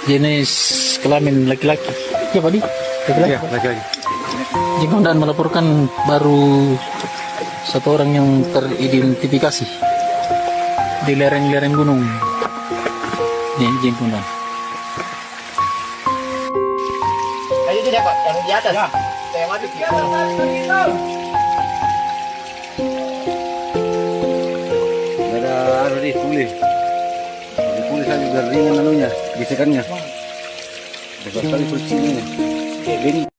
jenis kelamin laki-laki. Ya Pak Di? Laki-laki. Iya, laki-laki. Jengkondaan melaporkan baru satu orang yang teridentifikasi di lereng-lereng gunung. Nih Jengkondaan. Ayo itu dia Pak, yang di atas. Ya. Saya mati. Ada di tulis. Tulis aja biar ringan anunya, gesekannya. Besar sekali kursinya. Ini